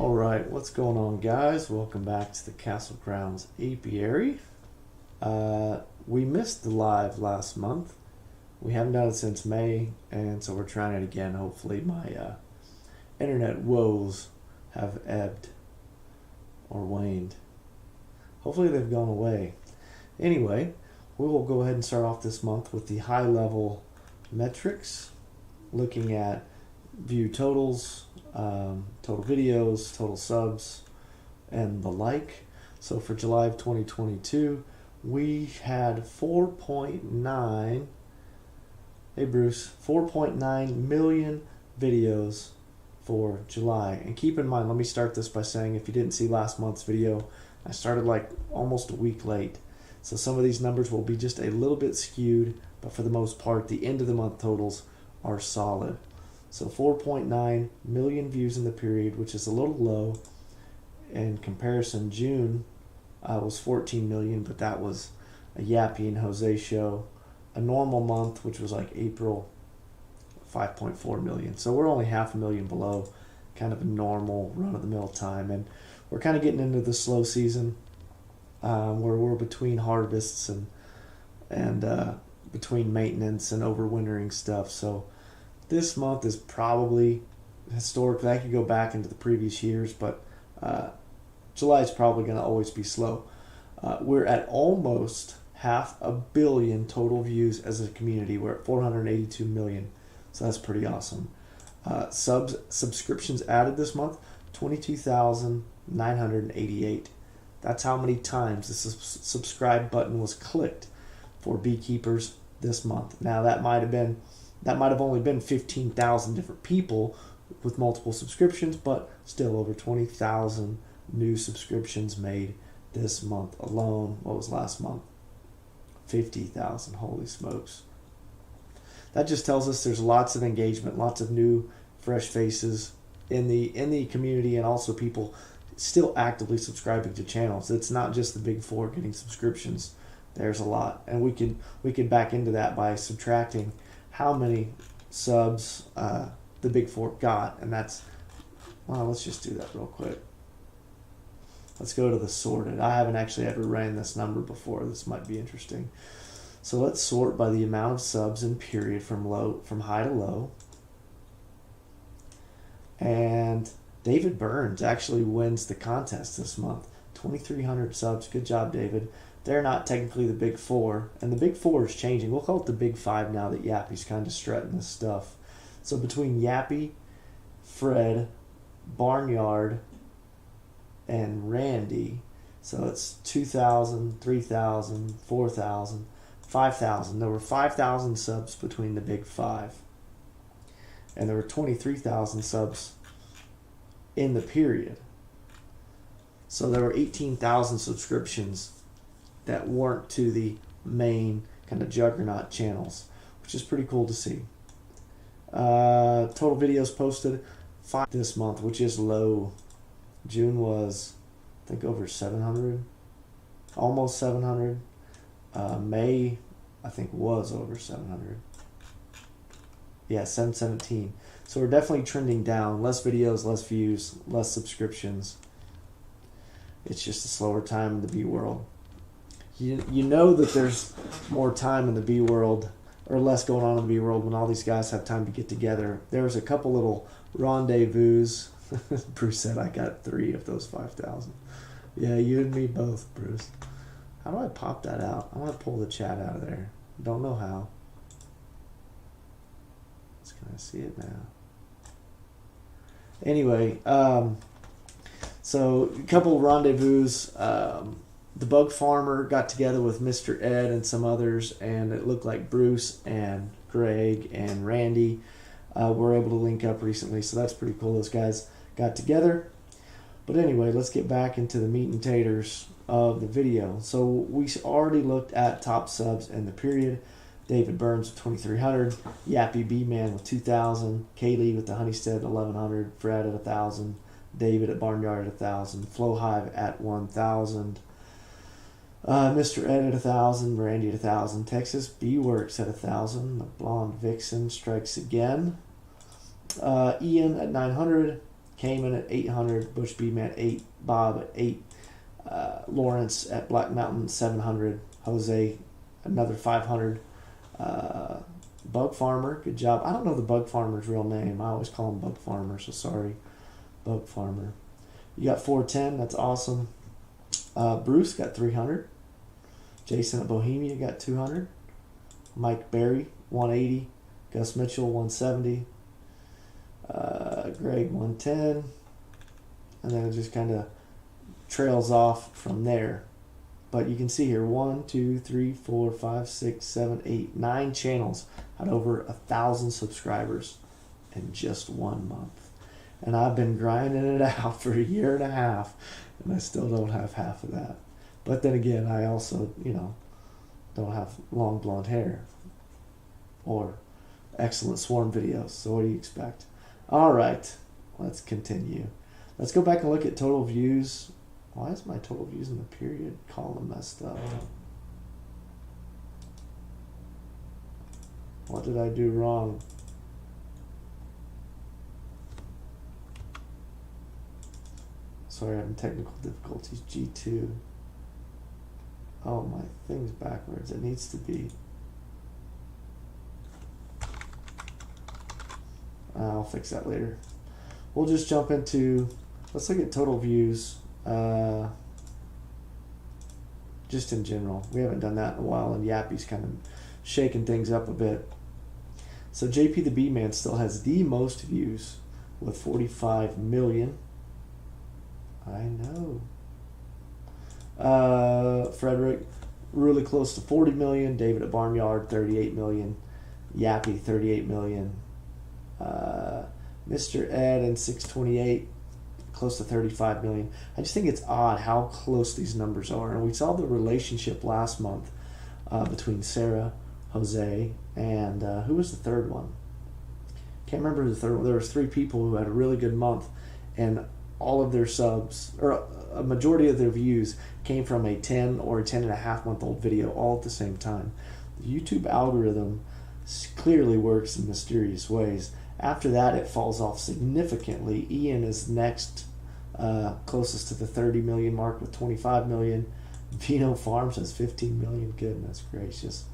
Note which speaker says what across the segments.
Speaker 1: Alright, what's going on, guys? Welcome back to the Castle Grounds Apiary. We missed the live last month. We haven't done it since May, and so we're trying it again. Hopefully my internet woes have ebbed or waned. Hopefully they've gone away. Anyway, we will go ahead and start off this month with the high-level metrics, looking at view totals, total videos, total subs, and the like. So for July of 2022, we had 4.9, hey Bruce, 4.9 million videos for July. And keep in mind, let me start this by saying, if you didn't see last month's video, I started like almost a week late. So some of these numbers will be just a little bit skewed, but for the most part, the end of the month totals are solid. So 4.9 million views in the period, which is a little low. In comparison, June was 14 million, but that was a Yappy and Jose show. A normal month, which was like April, 5.4 million. So we're only 500,000 below kind of a normal run-of-the-mill time. And we're kind of getting into the slow season where we're between harvests and between maintenance and overwintering stuff. So this month is probably historically, I could go back into the previous years, but July is probably going to always be slow. We're at almost 500 million total views as a community. We're at 482 million, so that's pretty awesome. Subscriptions added this month, 22,988. That's how many times the subscribe button was clicked for beekeepers this month. Now that might have only been 15,000 different people with multiple subscriptions, but still over 20,000 new subscriptions made this month alone. What was last month? 50,000. Holy smokes. That just tells us there's lots of engagement, lots of new, fresh faces in the community, and also people still actively subscribing to channels. It's not just the big four getting subscriptions. There's a lot, and we can back into that by subtracting how many subs the big four got, and that's, well, let's just do that real quick. Let's go to the sorted. I haven't actually ever ran this number before. This might be interesting. So let's sort by the amount of subs in period from high to low. And David Burns actually wins the contest this month. 2,300 subs. Good job, David. They're not technically the big four, and the big four is changing. We'll call it the big five now that Yappy's kind of strutting this stuff. So between Yappy, Fred, Barnyard, and Randy, so it's 2,000, 3,000, 4,000, 5,000. There were 5,000 subs between the big five, and there were 23,000 subs in the period. So there were 18,000 subscriptions that weren't to the main kind of juggernaut channels, which is pretty cool to see. Total videos posted 5 this month, which is low. June was, I think, over 700, almost 700. May, I think, was over 700. Yeah, 717. So we're definitely trending down. Less videos, less views, less subscriptions. It's just a slower time in the bee world. You know that there's more time in the bee world, or less going on in the bee world, when all these guys have time to get together. There was a couple little rendezvous. Bruce said I got 3 of those 5,000. Yeah, you and me both, Bruce. How do I pop that out? I want to pull the chat out of there. Don't know how. Let's kind of see it now. Anyway, so a couple rendezvous. The bug farmer got together with Mr. Ed and some others, and it looked like Bruce and Greg and Randy were able to link up recently, so that's pretty cool. Those guys got together. But anyway, let's get back into the meat and taters of the video. So we already looked at top subs in the period. David Burns with 2,300, Yappy B-Man with 2,000, Kaylee with the Honeystead 1,100, Fred at 1,000, David at Barnyard at 1,000, Flow Hive at 1,000, Mr. Ed at 1,000, Randy at 1,000, Texas Bee Works at 1,000, the Blonde Vixen strikes again, Ian at 900, Cayman at 800, Bush Beam at 8, Bob at 8, Lawrence at Black Mountain 700, Jose another 500, Bug Farmer, good job. I don't know the Bug Farmer's real name. I always call him Bug Farmer, so sorry, Bug Farmer. You got 410, that's awesome. Bruce got 300. Jason at Bohemia got 200. Mike Berry 180. Gus Mitchell 170. Greg 110. And then it just kind of trails off from there. But you can see here 1, 2, 3, 4, 5, 6, 7, 8, 9 channels had over 1,000 subscribers in just 1 month. And I've been grinding it out for a year and a half, and I still don't have half of that. But then again, I also, don't have long blonde hair or excellent swarm videos. So what do you expect? All right, let's continue. Let's go back and look at total views. Why is my total views in the period column messed up? What did I do wrong? Sorry, I'm having technical difficulties. G2. Oh, my thing's backwards. It needs to be. I'll fix that later. We'll just jump into, let's look at total views. Just in general. We haven't done that in a while, and Yappy's kind of shaking things up a bit. So JP the B-Man still has the most views with 45 million. I know. Frederick, really close to 40 million. David at Barnyard, 38 million. Yappy, 38 million. Mr. Ed and 628, close to 35 million. I just think it's odd how close these numbers are. And we saw the relationship last month between Sarah, Jose, and who was the third one? Can't remember who the third one. There was 3 people who had a really good month, and all of their subs, or a majority of their views, came from a 10 or a 10.5-month-old video all at the same time. The YouTube algorithm clearly works in mysterious ways. After that, it falls off significantly. Ian is next, closest to the 30 million mark with 25 million. Vino Farms has 15 million. Goodness gracious.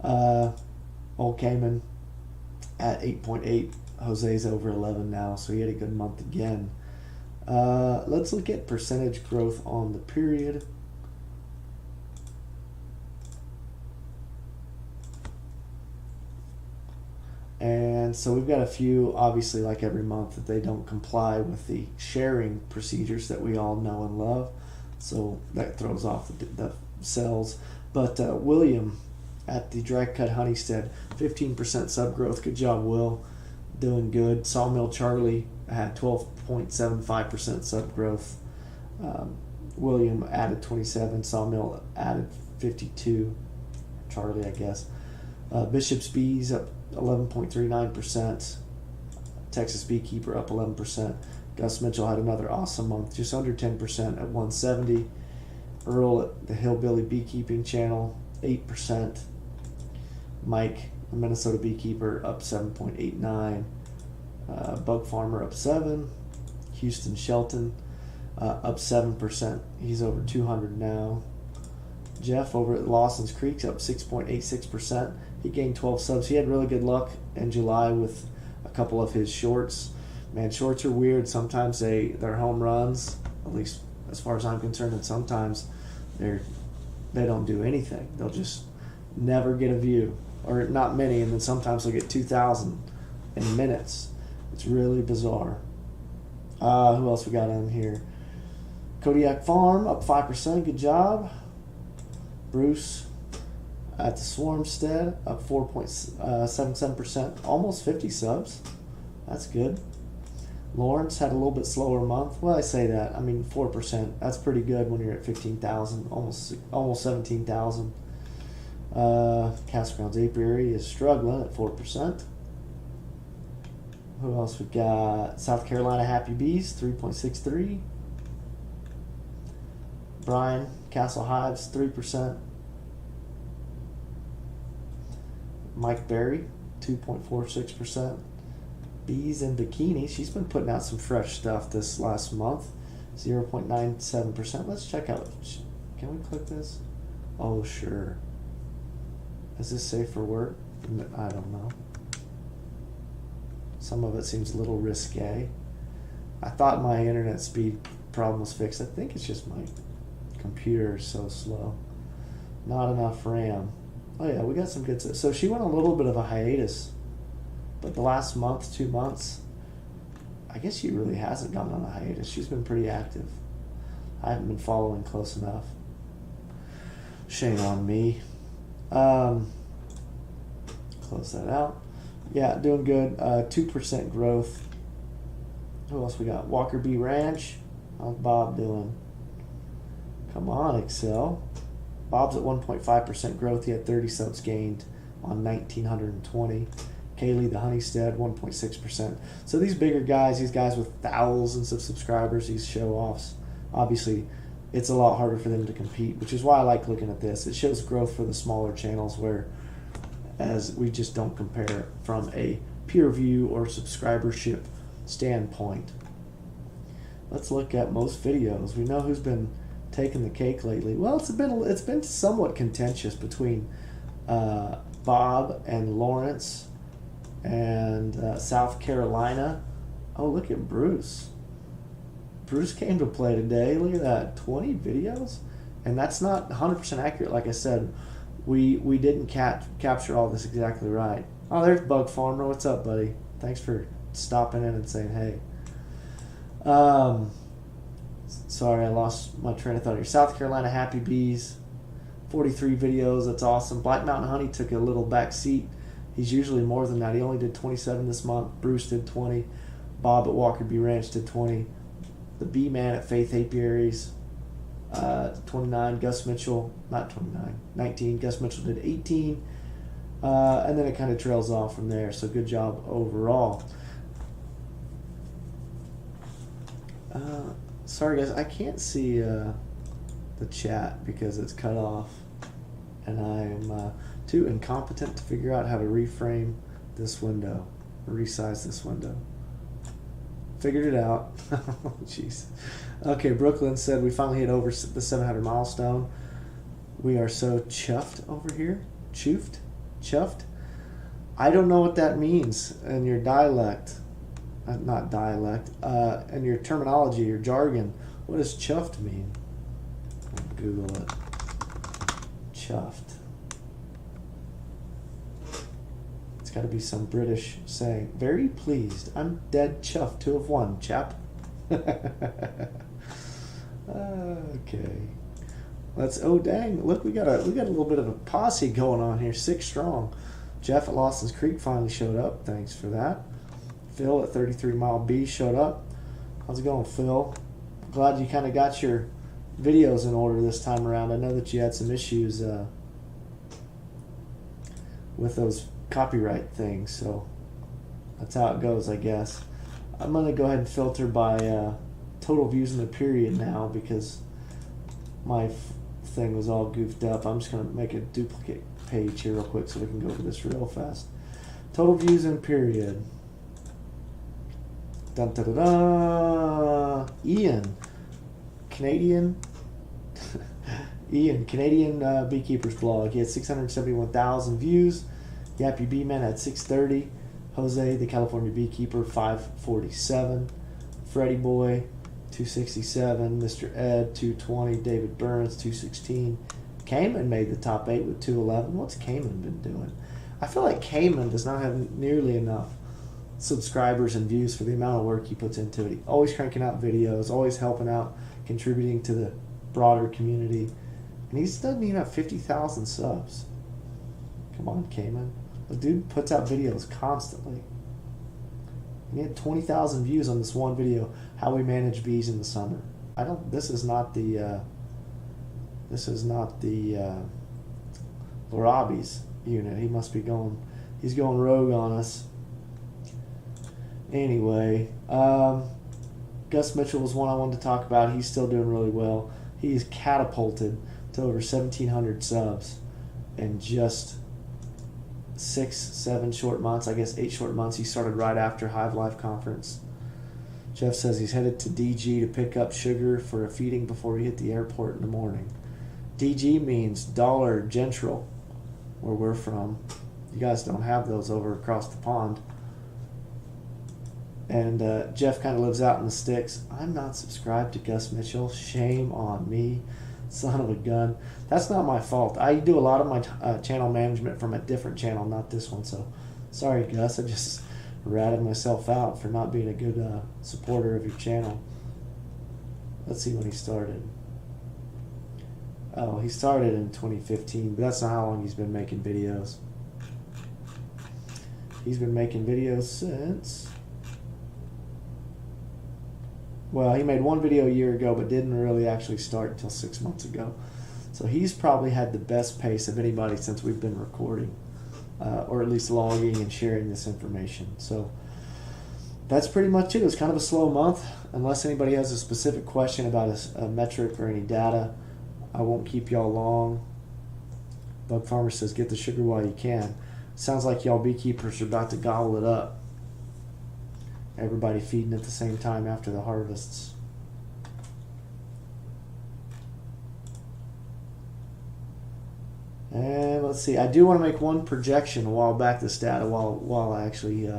Speaker 1: Old Cayman at 8.8. Jose's over 11 now, so he had a good month again. Let's look at percentage growth on the period. And so we've got a few, obviously, like every month, that they don't comply with the sharing procedures that we all know and love. So that throws off the sales. But William at the Dry Cut Honeystead, 15% sub growth. Good job, Will. Doing good. Sawmill Charlie had 12.75% sub growth. William added 27. Sawmill added 52. Charlie, I guess. Bishop's Bees up 11.39%. Texas Beekeeper up 11%. Gus Mitchell had another awesome month, just under 10% at 170. Earl at the Hillbilly Beekeeping Channel, 8%. Mike, the Minnesota Beekeeper, up 7.89. Bug Farmer up 7. Houston Shelton up 7%. He's over 200 now. Jeff over at Lawson's Creek's up 6.86%. He gained 12 subs. He had really good luck in July with a couple of his shorts. Man, shorts are weird. Sometimes they're home runs, at least as far as I'm concerned, and sometimes they don't do anything. They'll just never get a view, or not many, and then sometimes they'll get 2,000 in minutes. It's really bizarre. Who else we got on here? Kodiak Farm up 5%. Good job. Bruce at the Swarmstead up 4.77%, almost 50 subs. That's good. Lawrence had a little bit slower month. Well, I say that. I mean, 4%. That's pretty good when you're at 15,000, almost 17,000. Castle Grounds Apiary is struggling at 4%. Who else we got? South Carolina Happy Bees, 3.63. Brian, Castle Hives, 3%. Mike Berry, 2.46%. Bees in Bikini. She's been putting out some fresh stuff this last month. 0.97%. Let's check out. Can we click this? Oh, sure. Is this safe for work? I don't know. Some of it seems a little risque. I thought my internet speed problem was fixed. I think it's just my computer is so slow. Not enough RAM. Oh yeah, we got some good stuff. So she went on a little bit of a hiatus, but the last month, 2 months, I guess she really hasn't gone on a hiatus. She's been pretty active. I haven't been following close enough. Shame on me. Close that out. Yeah, doing good. 2% growth. Who else we got? Walker B Ranch. How's Bob doing? Come on, Excel. Bob's at 1.5% growth. He had 30 subs gained on 1,920. Kaylee the Honeystead, 1.6%. So these bigger guys, these guys with thousands of subscribers, these show-offs, obviously it's a lot harder for them to compete, which is why I like looking at this. It shows growth for the smaller channels where as we just don't compare from a peer view or subscribership standpoint. Let's look at most videos. We know who's been taking the cake lately. Well, it's been somewhat contentious between Bob and Lawrence and South Carolina. Oh, look at Bruce. Bruce came to play today. Look at that, 20 videos, and that's not 100% accurate. Like I said, we didn't capture all this exactly right. Oh, there's Bug Farmer. What's up, buddy? Thanks for stopping in and saying hey. Sorry, I lost my train of thought here. South Carolina Happy Bees, 43 videos. That's awesome. Black Mountain Honey took a little back seat. He's usually more than that. He only did 27 this month. Bruce did 20. Bob at Walker B Ranch did 20. The Bee Man at Faith Apiaries, 29. Gus Mitchell, not 29, 19. Gus Mitchell did 18. And then it kind of trails off from there. So good job overall. Sorry guys, I can't see the chat because it's cut off, and I am too incompetent to figure out how to reframe this window, resize this window. Figured it out. Jeez. Okay, Brooklyn said we finally hit over the 700 milestone. We are so chuffed over here. Chuffed. I don't know what that means in your dialect. Not dialect, and your terminology, your jargon. What does chuffed mean? Google it. Chuffed. It's got to be some British saying. Very pleased. I'm dead chuffed to have won, chap. Okay. Let's. Oh dang! Look, we got a little bit of a posse going on here. 6 strong. Jeff at Lawson's Creek finally showed up. Thanks for that. Phil at 33 Mile B showed up. How's it going, Phil? Glad you kind of got your videos in order this time around. I know that you had some issues with those copyright things, so that's how it goes, I guess. I'm going to go ahead and filter by total views in the period now because my thing was all goofed up. I'm just going to make a duplicate page here real quick so we can go over this real fast. Total views in period. Dun, da, da, da. Ian, Canadian Beekeeper's blog. He had 671,000 views. Yappy Bee Man had 630. Jose, the California Beekeeper, 547. Freddie Boy, 267. Mr. Ed, 220. David Burns, 216. Cayman made the top 8 with 211. What's Cayman been doing? I feel like Cayman does not have nearly enough subscribers and views for the amount of work he puts into it. He always cranking out videos, always helping out, contributing to the broader community. And he doesn't even have 50,000 subs. Come on, Cayman. The dude puts out videos constantly. And he had 20,000 views on this one video, how we manage bees in the summer. This is not the Larabi's unit. He must be he's going rogue on us. Anyway, Gus Mitchell was one I wanted to talk about. He's still doing really well. He's catapulted to over 1,700 subs in just 6, 7 short months, I guess 8 short months. He started right after Hive Life Conference. Jeff says he's headed to DG to pick up sugar for a feeding before he hit the airport in the morning. DG means Dollar General, where we're from. You guys don't have those over across the pond. And Jeff kind of lives out in the sticks. I'm not subscribed to Gus Mitchell. Shame on me, son of a gun. That's not my fault. I do a lot of my channel management from a different channel, not this one. So sorry, Gus. I just ratted myself out for not being a good supporter of your channel. Let's see when he started. Oh, he started in 2015, but that's not how long he's been making videos. He's been making videos since... Well, he made one video a year ago, but didn't really actually start until 6 months ago. So he's probably had the best pace of anybody since we've been recording, or at least logging and sharing this information. So that's pretty much it. It was kind of a slow month. Unless anybody has a specific question about a metric or any data, I won't keep y'all long. Bug Farmer says, get the sugar while you can. Sounds like y'all beekeepers are about to gobble it up. Everybody feeding at the same time after the harvests. And let's see, I do want to make one projection a while back, this data, while I actually